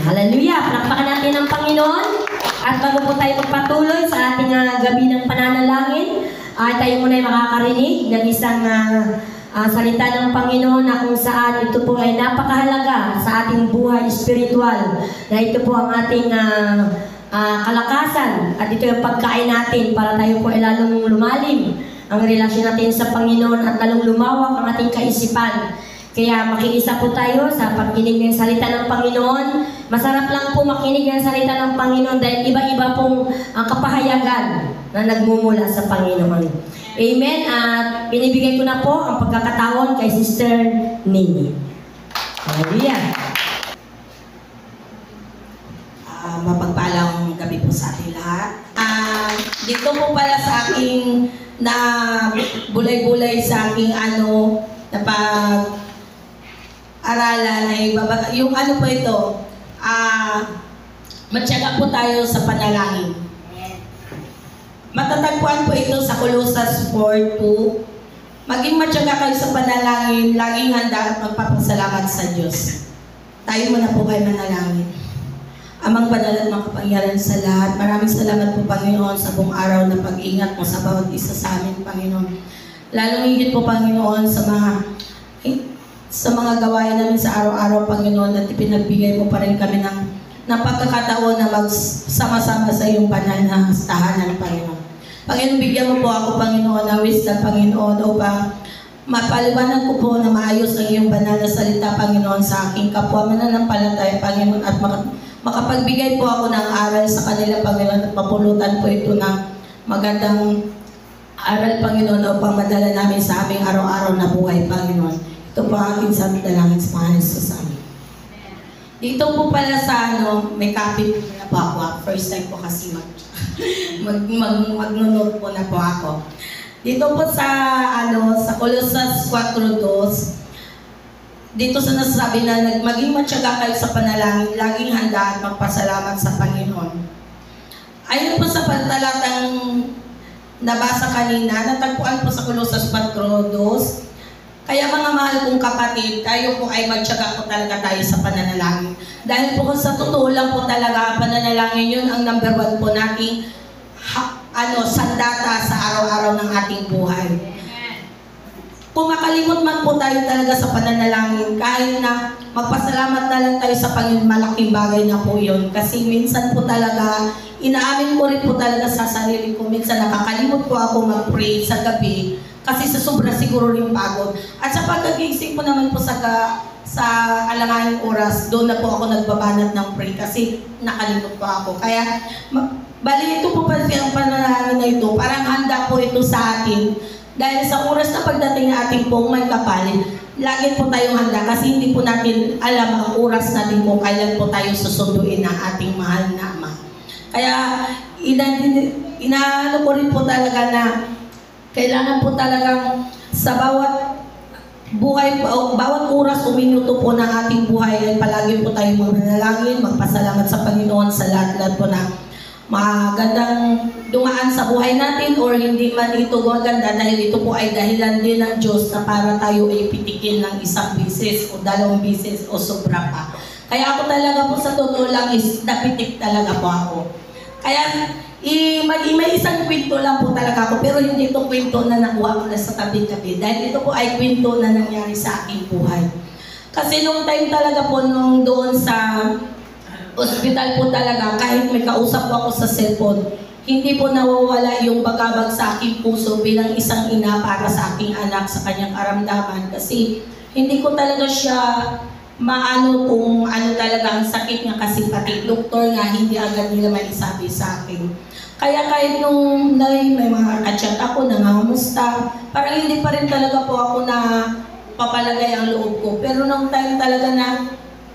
Hallelujah! Palakpakan natin ang Panginoon. At bago po tayo magpatuloy sa ating gabi ng pananalangin, tayo muna ay makakarinig ng isang salita ng Panginoon na kung saan ito po ay napakahalaga sa ating buhay spiritual. Na ito po ang ating kalakasan at ito yung pagkain natin para tayo po ay lalong lumalim ang relasyon natin sa Panginoon at lalong lumawak ang ating kaisipan. Kaya makiisa po tayo sa pagkinig ng salita ng Panginoon. Masarap lang po makinig ng salita ng Panginoon dahil iba-iba pong kapahayagan na nagmumula sa Panginoon. Amen. At binibigay ko na po ang pagkakataon kay Sister Nini. Hallelujah. Mapagpalang gabi po sa ating lahat. Dito po pala sa aking na bulay-bulay sa aking na pag-aralan ay yung po ito, matyaga po tayo sa panalangin. Matatagpuan po ito sa Colossus 4:2. Maging matyaga kayo sa panalangin, laging handa at magpapasalamat sa Diyos. Tayo muna po kayo manalangin. Amang banal at makapangyarihan sa lahat, maraming salamat po Panginoon sa buong araw na pag-ingat mo sa bawat isa sa amin, Panginoon. Lalong higit po Panginoon sa mga gawain namin sa araw-araw, Panginoon, at ipinagbigay mo pa rin kami ng pagkakataon na magsama-sama sa iyong banal na tahanan, Panginoon. Panginoon, bigyan mo po ako, Panginoon, na wisdom, Panginoon, upang mapaliwanag ko po na maayos ang iyong banal na salita, Panginoon, sa aking kapwa mananampalataya, Panginoon, at makapagbigay po ako ng aral sa kanila, Panginoon, at mapulutan po ito ng magandang aral, Panginoon, upang madala namin sa aming araw-araw na buhay, Panginoon. Ito po ang aking sabi dalangin sa mga Jesus sa amin. Dito po pala sa may copy na po ako. First time po kasi magnunod po na po ako. Dito po sa Colossus 4:2, dito sa nasasabi na maging matyaga kayo sa panalangin, laging handa at magpasalamat sa Panginoon. Ayon po sa talatang nabasa kanina, natagpuan po sa Colossus 4:2, kaya mga mahal kong kapatid, tayo po ay magtiyaga po talaga tayo sa pananalangin. Dahil po sa totoo lang po talaga, pananalangin yun ang number 1 po nating sandata sa araw-araw ng ating buhay. Kung makalimot man po tayo talaga sa pananalangin, kahit na magpasalamat na lang tayo sa Panginoon, malaking bagay na po yun. Kasi minsan po talaga, inaamin ko rin po talaga sa sarili ko, minsan nakakalimot po ako mag-pray sa gabi, kasi sa sobra siguro rin pagod. At sa pagkagising po naman po sa alanganing oras, doon na po ako nagbabanat ng pray kasi nakalimot po ako. Kaya, bali ito po pa ang panalangin na ito, parang handa po ito sa atin. Dahil sa oras na pagdating na ating pong may kapalit, lagi po tayong handa kasi hindi po natin alam ang oras natin kung kailan po tayo susunduin ng ating mahal na Ama. Kaya, inaano ko rin po talaga na kailangan po talagang sa bawat buhay, bawat oras o minuto po ng ating buhay ay palagi po tayong manalangin, magpasalamat sa Panginoon sa lahat-lahat po na magandang dumaan sa buhay natin or hindi man ito maganda dahil ito po ay dahilan din ng Diyos na para tayo ay pitikin ng isang bisis o 2 bisis o sobra pa. Kaya ako talaga po sa totoo lang is napitik talaga po ako. Kaya may isang kwento lang po talaga ako, pero hindi itong kwento na nakuha ko na sa tabi-tabi. Dahil ito po ay kwento na nangyari sa aking buhay. Kasi nung time talaga po, nung doon sa ospital po talaga, kahit may kausap po ako sa cellphone, hindi po nawawala yung bagabag sa aking puso bilang isang ina para sa aking anak sa kanyang karamdaman. Kasi hindi ko talaga siya maano kung ano talaga ang sakit niya kasi pati doktor nga hindi agad nila maisabi sa akin. Kaya kahit nung may mga ka-chat ako, nangangamusta, parang hindi pa rin talaga po ako na papalagay ang loob ko. Pero nung time talaga na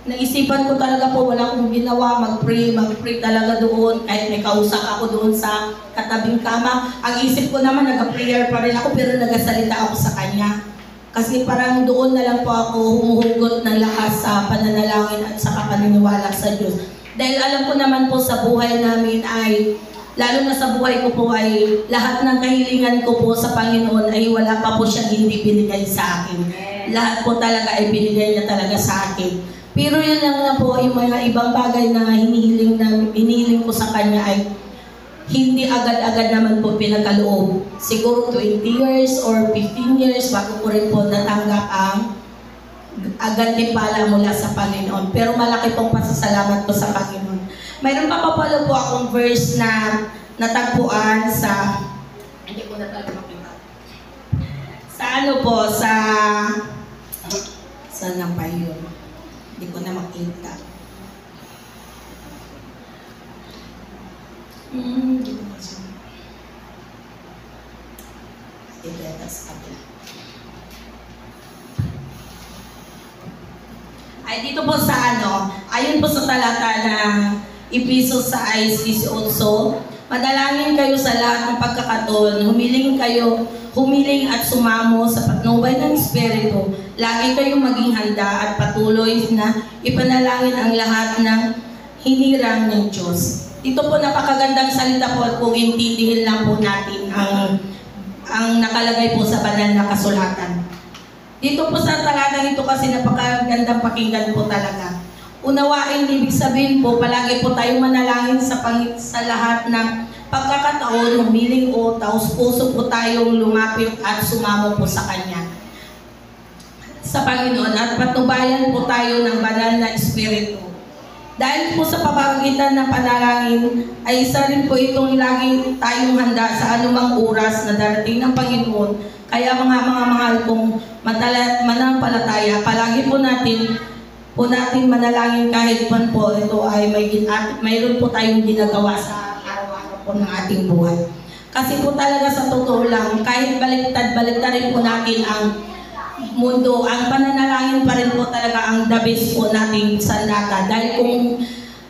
naisipan ko talaga po, wala akong ginawa, mag-pray talaga doon, kahit may kausap ako doon sa katabing kama. Ang isip ko naman, nag-prayer pa rin ako, pero nagasalita ako sa kanya. Kasi parang doon na lang po ako humuhugot ng lakas sa pananalangin at sa paniniwala sa Diyos. Dahil alam ko naman po sa buhay namin ay, lalo na sa buhay ko po ay, lahat ng kahilingan ko po sa Panginoon ay wala pa po siyang hindi binigay sa akin. Lahat po talaga ay binigay niya talaga sa akin. Pero yun lang na po, yung mga ibang bagay na hinihiling ko sa kanya ay hindi agad-agad naman po pinagkaloob. Siguro 20 years or 15 years bago ko rin po natanggap ang gantimpala mula sa Panginoon. Pero malaki pong pasasalamat ko sa Panginoon. Mayroon pa pala po akong verse na natagpuan sa, hindi ko na talaga makita. Sa ano po, saan na pa yun? Hindi ko na makita. Hindi ko masunod. Itetas kabila. Ay, dito po sa ano, ayon po sa talata na Episos sa ICC also, madalangin kayo sa lahat ng pagkakataon, humiling at sumamo sa patnubay ng Espiritu. Lagi kayong maging handa at patuloy na ipanalangin ang lahat ng hinirang ng Diyos. Ito po napakagandang salita po at kung intindihin lang po natin ang nakalagay po sa banal na kasulatan. Dito po sa talatang ito kasi napakagandang pakinggan po talaga. Unawain, ibig sabihin po, palagi po tayong manalangin sa lahat ng pagkakataon, humiling o taos-puso po tayong lumapit at sumamo po sa Kanya. Sa Panginoon at patnubayan po tayo ng banal na Espiritu. Dahil po sa pamamagitan ng panalangin, ay isa rin po itong lagi tayong handa sa anumang oras na darating ng Panginoon. Kaya mga mahal kong manampalataya, palagi po natin manalangin kahit man po ito ay mayroon po tayong ginagawa sa araw-araw po ng ating buhay. Kasi po talaga sa totoo lang, kahit baliktad-rin po natin ang mundo, ang pananalangin pa rin po talaga ang the best po nating sandata. Dahil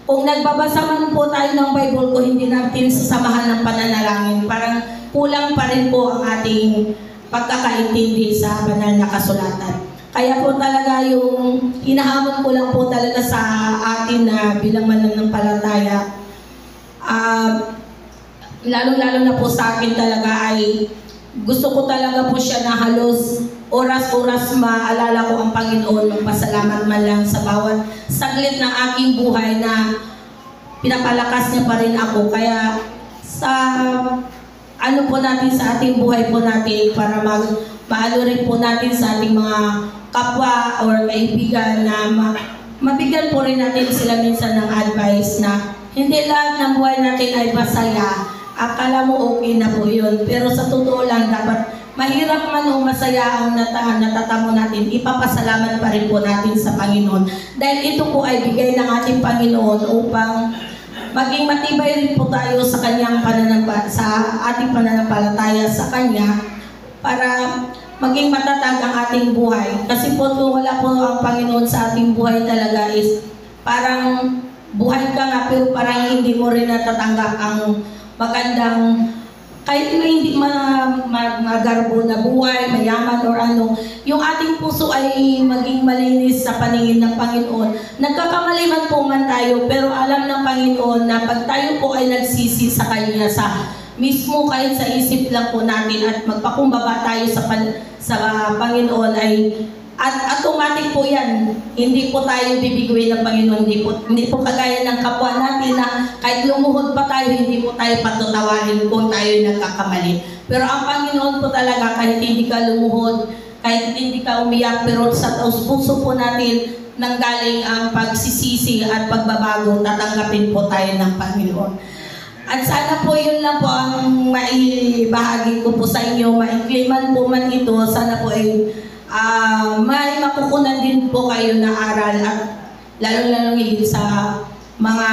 kung nagbabasa man po tayo ng Bible, kung hindi natin sasamahan ng pananalangin, parang kulang pa rin po ang ating pagkakaintindi sa banal na kasulatan. Kaya po talaga yung hinahamon ko lang po talaga sa atin na bilang mananampalataya, lalo-lalo na po sa akin talaga ay gusto ko talaga po siya na halos oras-oras maalala ko ang Panginoon, magpasalamat man lang sa bawat saglit ng aking buhay na pinapalakas niya pa rin ako. Kaya sa ano po natin sa ating buhay po natin para maano rin po natin sa ating mga kapwa or kaibigan na mabigyan po rin natin sila minsan ng advice na hindi lahat ng buhay natin ay masaya. Akala mo okay na po yun. Pero sa totoo lang, dapat mahirap man o masaya ang natatamo natin, ipapasalamat pa rin po natin sa Panginoon. Dahil ito po ay bigay ng ating Panginoon upang maging matibay rin po tayo sa kanyang sa ating pananampalataya sa Kanya para maging matatag ang ating buhay. Kasi po kung wala po ang Panginoon sa ating buhay talaga is parang buhay ka nga pero parang hindi mo rin natatanggap ang magandang, kahit na hindi magarbo na buhay, mayaman or ano, yung ating puso ay maging malinis sa paningin ng Panginoon. Nagkakamali man tayo, pero alam ng Panginoon na pag tayo po ay nagsisi sa Kanya, sa mismo kahit sa isip lang po natin at magpakumbaba tayo sa Panginoon ay at automatic po yan. Hindi po tayo bibiguin ng Panginoon. Hindi po kagaya ng kapwa natin na kahit lumuhod pa tayo, hindi po tayo patutawarin kung tayo nagkakamali. Pero ang Panginoon po talaga, kahit hindi ka lumuhod, kahit hindi ka umiyak, pero sa puso po natin nanggaling ang pagsisisi at pagbabago, tatanggapin po tayo ng Panginoon. At sana po yun lang po ang maibahagi ko po sa inyo, maikliman po man ito, sana po ay may makukunan din po kayo na aral at lalo-lalo higit sa mga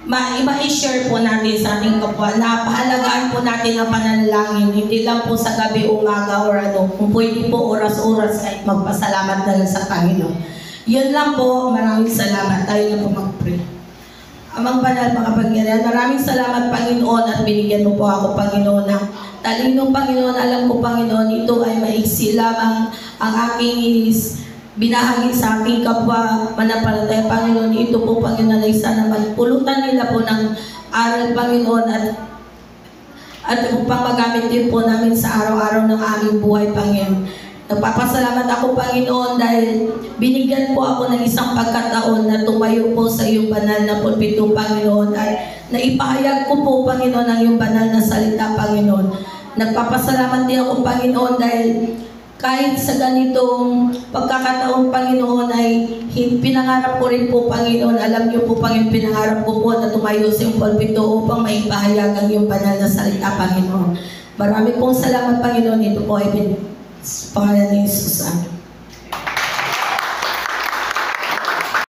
ma-share po natin sa ating kapwa na pahalagaan po natin ang pananalangin, hindi lang po sa gabi, umaga or ano, kung pwede po oras-oras kahit magpasalamat na lang sa Panginoon. Yun lang po, maraming salamat. Tayo na po mag-pray. Amang banal, makapangyarihan, maraming salamat Panginoon at binigyan mo po ako Panginoon ng talinong Panginoon. Alam ko Panginoon, ito ay maiksi lamang ang aking binahagi sa aking kapwa manampalataya Panginoon. Ito po Panginoon ay sana magpulutan nila po ng aral Panginoon at upang magamit din po namin sa araw-araw ng aming buhay Panginoon. Nagpapasalamat ako, Panginoon, dahil binigyan po ako ng isang pagkataon na tumayo po sa iyong banal na pulpito, Panginoon, at naipahayag ko po, Panginoon, ang iyong banal na salita, Panginoon. Nagpapasalamat din ako, Panginoon, dahil kahit sa ganitong pagkakataon, Panginoon, ay pinangarap ko rin po, Panginoon. Alam niyo po, Panginoon, pinangarap ko po na tumayo sa iyong pulpito upang maipahayag ang iyong banal na salita, Panginoon. Marami pong salamat, Panginoon. Ito po ay pangalan ni Jesus. Amen.